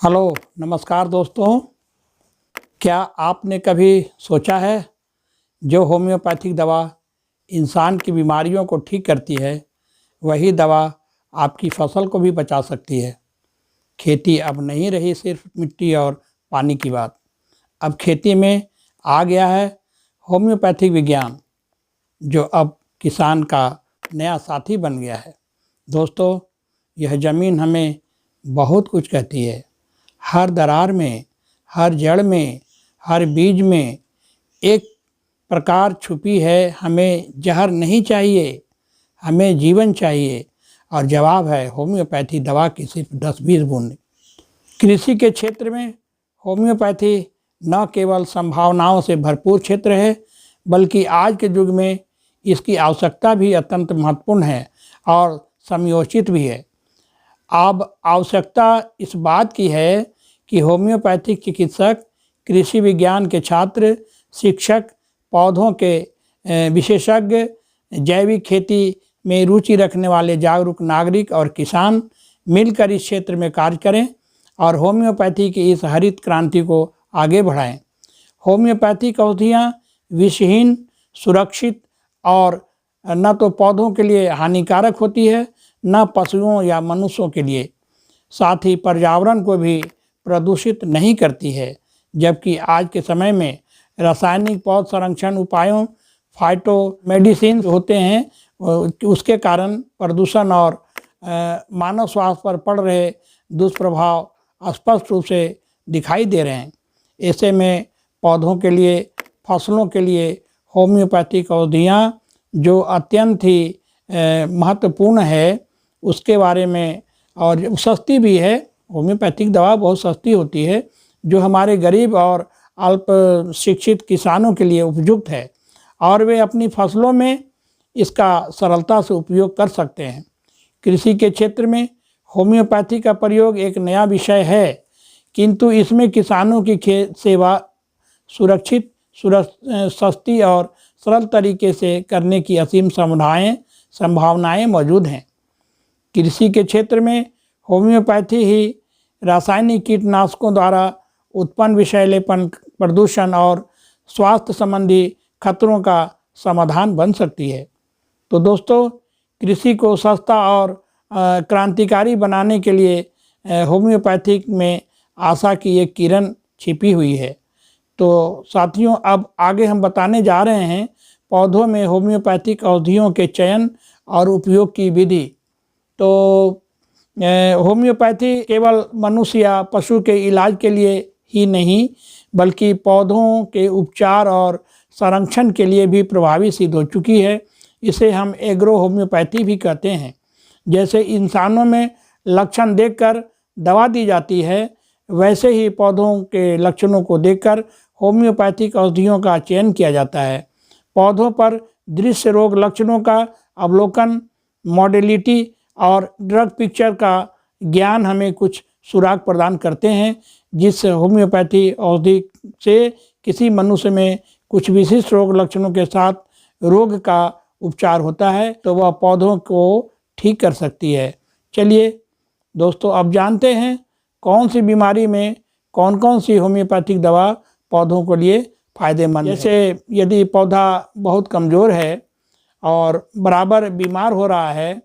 Hello नमस्कार दोस्तों। क्या आपने कभी सोचा है जो होम्योपैथिक दवा इंसान की बीमारियों को ठीक करती है वही दवा आपकी फसल को भी बचा सकती है। खेती अब नहीं रही सिर्फ मिट्टी और पानी की बात, अब खेती में आ गया है होम्योपैथिक विज्ञान, जो अब किसान का नया साथी बन गया है। दोस्तों, यह ज़मीन हमें बहुत कुछ कहती है। हर दरार में, हर जड़ में, हर बीज में एक प्रकार छुपी है। हमें जहर नहीं चाहिए, हमें जीवन चाहिए। और जवाब है होम्योपैथी दवा की सिर्फ 10-20 बूंद। कृषि के क्षेत्र में होम्योपैथी न केवल संभावनाओं से भरपूर क्षेत्र है, बल्कि आज के युग में इसकी आवश्यकता भी अत्यंत महत्वपूर्ण है और समयोचित भी है। अब आवश्यकता इस बात की है कि होम्योपैथिक चिकित्सक, कृषि विज्ञान के छात्र, शिक्षक, पौधों के विशेषज्ञ, जैविक खेती में रुचि रखने वाले जागरूक नागरिक और किसान मिलकर इस क्षेत्र में कार्य करें और होम्योपैथी की इस हरित क्रांति को आगे बढ़ाएं। होम्योपैथिक औषधियाँ विषहीन, सुरक्षित और न तो पौधों के लिए हानिकारक होती है, न पशुओं या मनुष्यों के लिए। साथ ही पर्यावरण को भी प्रदूषित नहीं करती है, जबकि आज के समय में रासायनिक पौध संरक्षण उपायों, फाइटो मेडिसिन होते हैं, उसके कारण प्रदूषण और मानव स्वास्थ्य पर पड़ रहे दुष्प्रभाव स्पष्ट रूप से दिखाई दे रहे हैं। ऐसे में पौधों के लिए, फसलों के लिए होम्योपैथिक औषधियाँ जो अत्यंत ही महत्वपूर्ण है, उसके बारे में, और सस्ती भी है। होम्योपैथिक दवा बहुत सस्ती होती है, जो हमारे गरीब और अल्प शिक्षित किसानों के लिए उपयुक्त है और वे अपनी फसलों में इसका सरलता से उपयोग कर सकते हैं। कृषि के क्षेत्र में होम्योपैथी का प्रयोग एक नया विषय है, किंतु इसमें किसानों की सेवा सुरक्षित, सस्ती और सरल तरीके से करने की असीम संभावनाएं मौजूद हैं। कृषि के क्षेत्र में होम्योपैथी ही रासायनिक कीटनाशकों द्वारा उत्पन्न विषैलेपन, प्रदूषण और स्वास्थ्य संबंधी खतरों का समाधान बन सकती है। तो दोस्तों, कृषि को सस्ता और क्रांतिकारी बनाने के लिए होम्योपैथिक में आशा की एक किरण छिपी हुई है। तो साथियों, अब आगे हम बताने जा रहे हैं पौधों में होम्योपैथिक औषधियों के चयन और उपयोग की विधि। तो होम्योपैथी केवल मनुष्य या पशु के इलाज के लिए ही नहीं, बल्कि पौधों के उपचार और संरक्षण के लिए भी प्रभावी सिद्ध हो चुकी है। इसे हम एग्रो होम्योपैथी भी कहते हैं। जैसे इंसानों में लक्षण देखकर दवा दी जाती है, वैसे ही पौधों के लक्षणों को देखकर होम्योपैथिक औषधियों का चयन किया जाता है। पौधों पर दृश्य रोग लक्षणों का अवलोकन, मॉडलिटी और ड्रग पिक्चर का ज्ञान हमें कुछ सुराग प्रदान करते हैं, जिस होम्योपैथी औषधि से किसी मनुष्य में कुछ विशिष्ट रोग लक्षणों के साथ रोग का उपचार होता है, तो वह पौधों को ठीक कर सकती है। चलिए दोस्तों, अब जानते हैं कौन सी बीमारी में कौन कौन सी होम्योपैथिक दवा पौधों के लिए फ़ायदेमंद है। जैसे यदि पौधा बहुत कमज़ोर है और बराबर बीमार हो रहा है,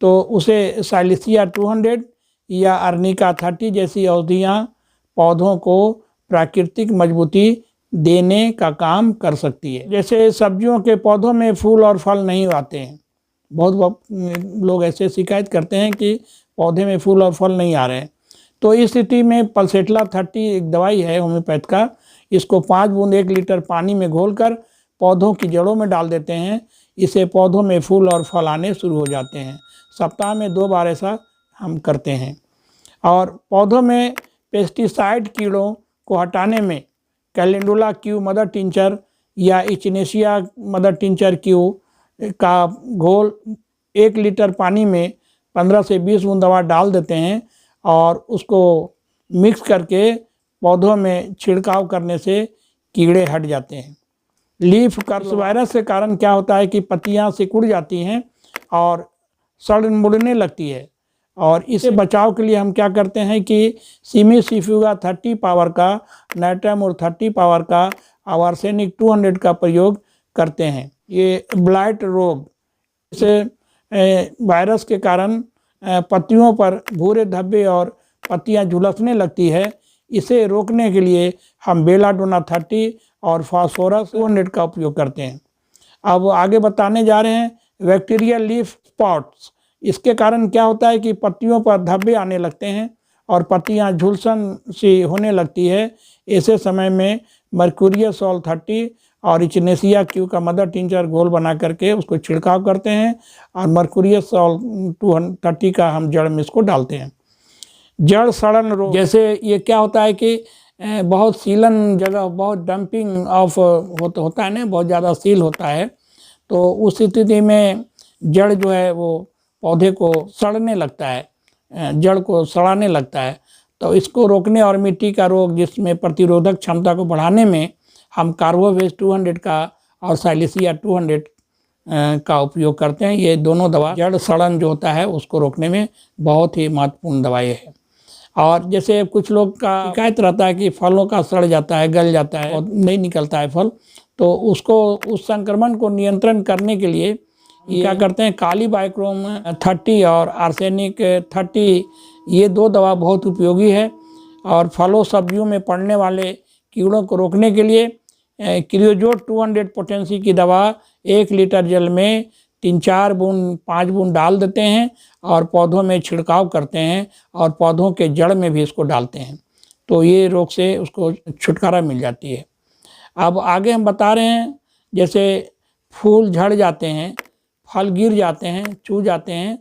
तो उसे साइलिसिया 200 या अर्निका 30 जैसी औषधियाँ पौधों को प्राकृतिक मजबूती देने का काम कर सकती है। जैसे सब्जियों के पौधों में फूल और फल नहीं आते हैं, बहुत लोग ऐसे शिकायत करते हैं कि पौधे में फूल और फल नहीं आ रहे हैं, तो इस स्थिति में पल्सेट्ला 30 एक दवाई है होम्योपैथ का। इसको 5 बूंद 1 लीटर पानी में घोलकर पौधों की जड़ों में डाल देते हैं। इससे पौधों में फूल और फल आने शुरू हो जाते हैं। सप्ताह में 2 बार ऐसा हम करते हैं। और पौधों में पेस्टिसाइड कीड़ों को हटाने में कैलेंडुला क्यू मदर टिंचर या इचिनेशिया मदर टिंचर क्यू का घोल 1 लीटर पानी में 15 से 20 बूंद दवा डाल देते हैं और उसको मिक्स करके पौधों में छिड़काव करने से कीड़े हट जाते हैं। लीफ कर्स वायरस के कारण क्या होता है कि पत्तियां सिकुड़ जाती हैं और सड़ मुड़ने लगती है। और इसे बचाव के लिए हम क्या करते हैं कि सिमिसिफ्यूगा 30 पावर का, नाइट्रामोर 30 पावर का और आर्सेनिक 200 का प्रयोग करते हैं। ये ब्लाइट रोग, इसे वायरस के कारण पत्तियों पर भूरे धब्बे और पत्तियां झुलसने लगती है। इसे रोकने के लिए हम बेलाडोना 30 और फास्फोरस 200 का उपयोग करते हैं। अब आगे बताने जा रहे हैं बैक्टीरियल लीफ स्पॉट्स। इसके कारण क्या होता है कि पत्तियों पर धब्बे आने लगते हैं और पत्तियां झुलसन सी होने लगती है। ऐसे समय में मर्क्यूरियल सॉल 30 और इचिनेसिया क्यू का मदर टिंचर घोल बना करके उसको छिड़काव करते हैं और मर्क्यूरियल सॉल 230 का हम जड़ में इसको डालते हैं। जड़ सड़न रोग, जैसे ये क्या होता है कि बहुत सीलन जगह, बहुत डंपिंग ऑफ होता है ना, बहुत ज़्यादा सील होता है, तो उस स्थिति में जड़ जो है वो पौधे को सड़ने लगता है, जड़ को सड़ाने लगता है। तो इसको रोकने और मिट्टी का रोग जिसमें प्रतिरोधक क्षमता को बढ़ाने में हम कार्बोवेज 200 का और साइलिसिया 200 का उपयोग करते हैं। ये दोनों दवा जड़ सड़न जो होता है उसको रोकने में बहुत ही महत्वपूर्ण दवाई है। और जैसे कुछ लोग का शिकायत रहता है कि फलों का सड़ जाता है, गल जाता है और नहीं निकलता है फल, तो उसको उस संक्रमण को नियंत्रण करने के लिए ये क्या करते हैं, काली बाइक्रोम 30 और आर्सेनिक 30, ये दो दवा बहुत उपयोगी है। और फलों सब्जियों में पड़ने वाले कीड़ों को रोकने के लिए क्रियोजोट 200 पोटेंसी की दवा 1 लीटर जल में 3-4 बूंद 5 बूंद डाल देते हैं और पौधों में छिड़काव करते हैं और पौधों के जड़ में भी इसको डालते हैं, तो ये रोग से उसको छुटकारा मिल जाती है। अब आगे हम बता रहे हैं, जैसे फूल झड़ जाते हैं, फल गिर जाते हैं, चू जाते हैं,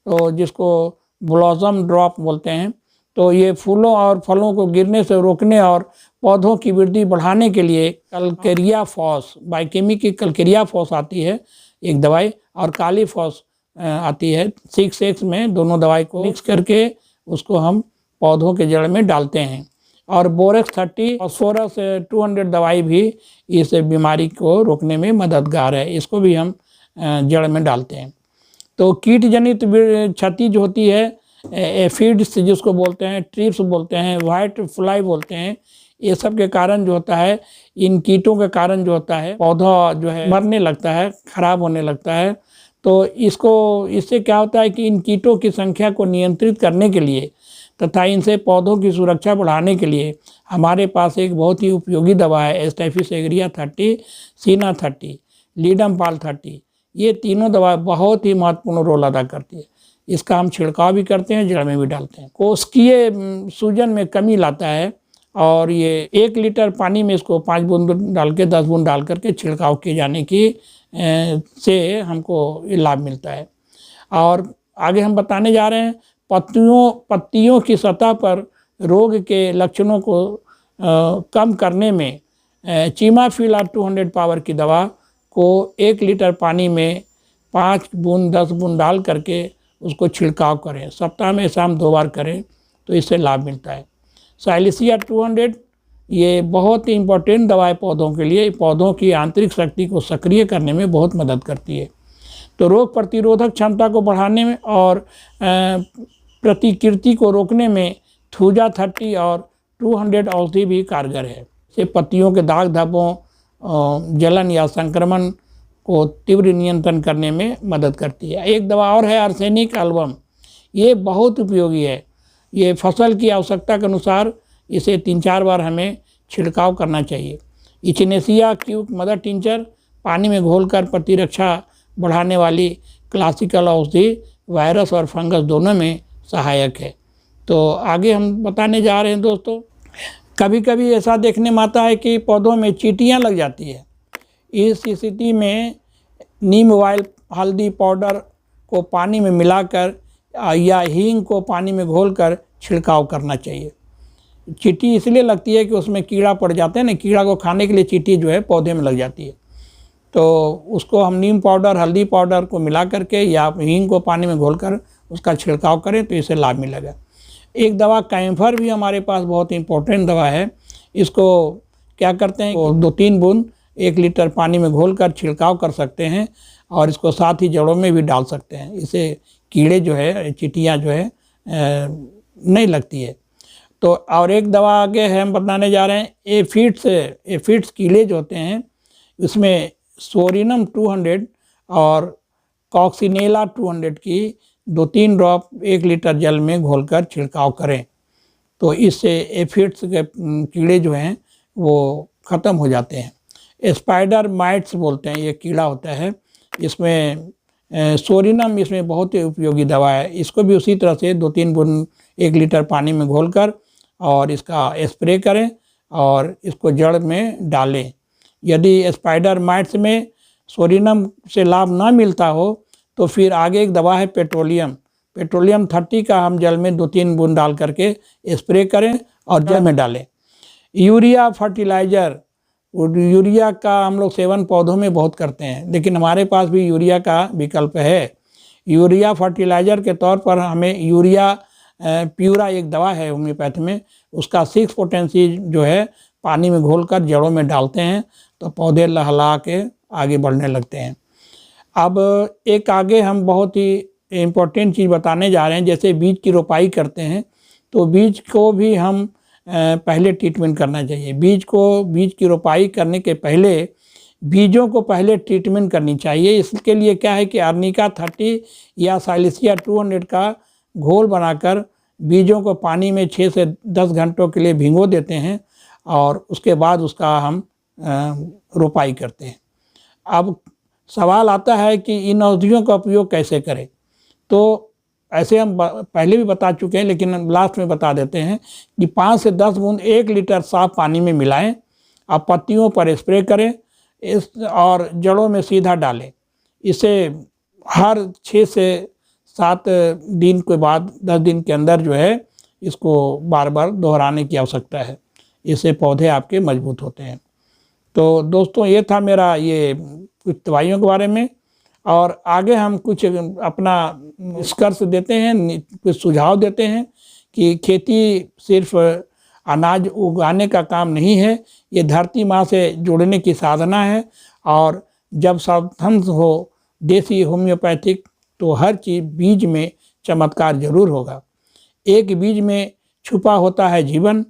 तो जिसको ब्लॉसम ड्रॉप बोलते हैं, तो ये फूलों और फलों को गिरने से रोकने और पौधों की वृद्धि बढ़ाने के लिए कलकेरिया फॉस, बायोकेमी की कलकेरिया फॉस आती है एक दवाई, और काली फॉस आती है 6X में, दोनों दवाई को मिक्स करके उसको हम पौधों के जड़ में डालते हैं। और बोरेक्स 30 फास्फोरस 200 दवाई भी इस बीमारी को रोकने में मददगार है, इसको भी हम जड़ में डालते हैं। तो कीट जनित क्षति जो होती है, एफिड्स जिसको बोलते हैं, ट्रिप्स बोलते हैं, वाइट फ्लाई बोलते हैं, ये सब के कारण जो होता है, इन कीटों के कारण जो होता है पौधा जो है मरने लगता है, खराब होने लगता है। तो इससे क्या होता है कि इन कीटों की संख्या को नियंत्रित करने के लिए तथा इनसे पौधों की सुरक्षा बढ़ाने के लिए हमारे पास एक बहुत ही उपयोगी दवा है एस्टाफिस एग्रिया 30, सीना 30, लीडम पाल 30। ये तीनों दवा बहुत ही महत्वपूर्ण रोल अदा करती है। इसका हम छिड़काव भी करते हैं, जड़ में भी डालते हैं। कोशिकीय सूजन में कमी लाता है और ये 1 लीटर पानी में इसको 5 बूंद डाल के 10 बूंद डाल करके छिड़काव किए जाने की से हमको लाभ मिलता है। और आगे हम बताने जा रहे हैं पत्तियों की सतह पर रोग के लक्षणों को कम करने में चीमाफिलार 200 पावर की दवा को 1 लीटर पानी में 5 बूंद 10 बूंद डाल करके उसको छिड़काव करें, सप्ताह में शाम 2 बार करें, तो इससे लाभ मिलता है। साइलिसिया 200 ये बहुत ही इम्पोर्टेंट दवा है पौधों के लिए, पौधों की आंतरिक शक्ति को सक्रिय करने में बहुत मदद करती है। तो रोग प्रतिरोधक क्षमता को बढ़ाने में और प्रतिकृति को रोकने में थूजा 30 और 200 औषधि भी कारगर है। से पत्तियों के दाग धब्बों, जलन या संक्रमण को तीव्र नियंत्रण करने में मदद करती है। एक दवा और है आर्सेनिक एल्बम, ये बहुत उपयोगी है। ये फसल की आवश्यकता के अनुसार इसे 3-4 बार हमें छिड़काव करना चाहिए। इचिनेसिया क्यूब मदर टिंचर पानी में घोलकर प्रतिरक्षा बढ़ाने वाली क्लासिकल औषधि वायरस और फंगस दोनों में सहायक है। तो आगे हम बताने जा रहे हैं दोस्तों, कभी कभी ऐसा देखने में आता है कि पौधों में चींटियाँ लग जाती है। इस स्थिति में नीम ऑयल हल्दी पाउडर को पानी में मिलाकर या हींग को पानी में घोलकर छिड़काव करना चाहिए। चींटी इसलिए लगती है कि उसमें कीड़ा पड़ जाते हैं ना, कीड़ा को खाने के लिए चींटी जो है पौधे में लग जाती है। तो उसको हम नीम पाउडर हल्दी पाउडर को मिला करके या हींग को पानी में घोलकर उसका छिड़काव करें तो इससे लाभ मिलेगा। एक दवा कैम्फर भी हमारे पास बहुत इंपॉर्टेंट दवा है। इसको क्या करते हैं, 2-3 बूंद 1 लीटर पानी में घोलकर छिड़काव कर सकते हैं और इसको साथ ही जड़ों में भी डाल सकते हैं। इससे कीड़े जो है, चींटियाँ जो है नहीं लगती है। तो और एक दवा आगे है हम बताने जा रहे हैं, एफिड्स कीड़े जो होते हैं, उसमें सोरिनम 200 और कॉक्सिनेला 200 की 2-3 ड्रॉप 1 लीटर जल में घोलकर छिड़काव करें। तो इससे एफिड्स के कीड़े जो हैं वो ख़त्म हो जाते हैं। स्पाइडर माइट्स बोलते हैं, ये कीड़ा होता है, इसमें सोरिनम इसमें बहुत ही उपयोगी दवा है। इसको भी उसी तरह से 2-3 बूंद 1 लीटर पानी में घोलकर और इसका स्प्रे करें और इसको जड़ में डालें। यदि स्पाइडर माइट्स में सोरिनम से लाभ ना मिलता हो तो फिर आगे एक दवा है पेट्रोलियम 30 का हम जल में 2-3 बूंद डाल करके स्प्रे करें और जड़ में डालें। यूरिया फर्टिलाइज़र, यूरिया का हम लोग सेवन पौधों में बहुत करते हैं, लेकिन हमारे पास भी यूरिया का विकल्प है। यूरिया फर्टिलाइज़र के तौर पर हमें यूरिया प्यूरा एक दवा है होम्योपैथी में, उसका 6 पोटेंसी जो है पानी में घोलकर जड़ों में डालते हैं तो पौधे लहला के आगे बढ़ने लगते हैं। अब एक आगे हम बहुत ही इम्पोर्टेंट चीज़ बताने जा रहे हैं, जैसे बीज की रोपाई करते हैं तो बीज को भी हम पहले ट्रीटमेंट करना चाहिए। बीज की रोपाई करने के पहले बीजों को पहले ट्रीटमेंट करनी चाहिए। इसके लिए क्या है कि आर्निका 30 या साइलेशिया 200 का घोल बनाकर बीजों को पानी में 6 से 10 घंटों के लिए भिगो देते हैं और उसके बाद उसका हम रोपाई करते हैं। अब सवाल आता है कि इन औषधियों का उपयोग कैसे करें। तो ऐसे हम पहले भी बता चुके हैं, लेकिन लास्ट में बता देते हैं कि 5 से 10 बूंद 1 लीटर साफ पानी में मिलाएं, अब पत्तियों पर स्प्रे करें और जड़ों में सीधा डालें। इसे हर 6 से 7 दिन के बाद 10 दिन के अंदर जो है इसको बार बार दोहराने की आवश्यकता है। इससे पौधे आपके मजबूत होते हैं। तो दोस्तों ये था मेरा ये कुछ दवाइयों के बारे में, और आगे हम कुछ अपना निष्कर्ष देते हैं, कुछ सुझाव देते हैं कि खेती सिर्फ अनाज उगाने का काम नहीं है, ये धरती माँ से जुड़ने की साधना है। और जब सावधान हो देसी होम्योपैथिक तो हर चीज़ बीज में चमत्कार जरूर होगा। एक बीज में छुपा होता है जीवन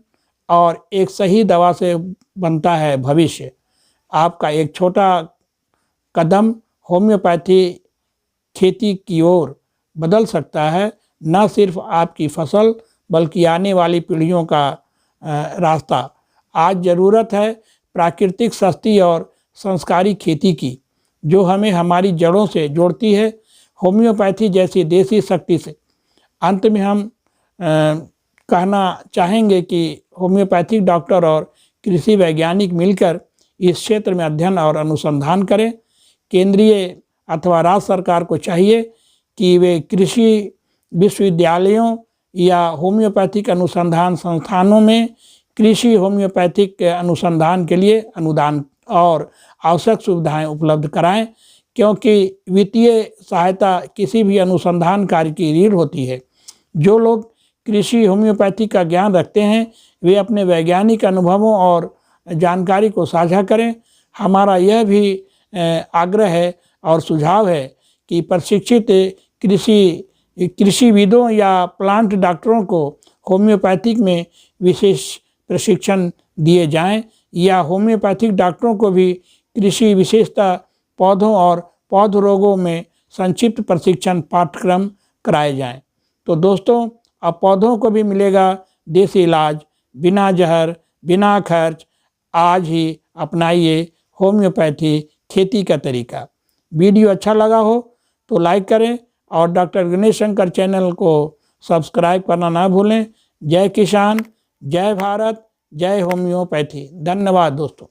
और एक सही दवा से बनता है भविष्य। आपका एक छोटा कदम होम्योपैथी खेती की ओर बदल सकता है न सिर्फ आपकी फसल बल्कि आने वाली पीढ़ियों का रास्ता। आज ज़रूरत है प्राकृतिक, सस्ती और संस्कारी खेती की, जो हमें हमारी जड़ों से जोड़ती है, होम्योपैथी जैसी देसी शक्ति से। अंत में हम कहना चाहेंगे कि होम्योपैथिक डॉक्टर और कृषि वैज्ञानिक मिलकर इस क्षेत्र में अध्ययन और अनुसंधान करें। केंद्रीय अथवा राज्य सरकार को चाहिए कि वे कृषि विश्वविद्यालयों या होम्योपैथिक अनुसंधान संस्थानों में कृषि होम्योपैथिक अनुसंधान के लिए अनुदान और आवश्यक सुविधाएं उपलब्ध कराएं, क्योंकि वित्तीय सहायता किसी भी अनुसंधान कार्य की रीढ़ होती है। जो लोग कृषि होम्योपैथी का ज्ञान रखते हैं वे अपने वैज्ञानिक अनुभवों और जानकारी को साझा करें। हमारा यह भी आग्रह है और सुझाव है कि प्रशिक्षित कृषिविदों या प्लांट डॉक्टरों को होम्योपैथिक में विशेष प्रशिक्षण दिए जाएं, या होम्योपैथिक डॉक्टरों को भी कृषि विशेषता पौधों और पौध रोगों में संक्षिप्त प्रशिक्षण पाठ्यक्रम कराए जाएं। तो दोस्तों, अब पौधों को भी मिलेगा देसी इलाज, बिना जहर, बिना खर्च। आज ही अपनाइए होम्योपैथी खेती का तरीका। वीडियो अच्छा लगा हो तो लाइक करें और डॉक्टर गणेश शंकर चैनल को सब्सक्राइब करना ना भूलें। जय किसान, जय भारत, जय होम्योपैथी। धन्यवाद दोस्तों।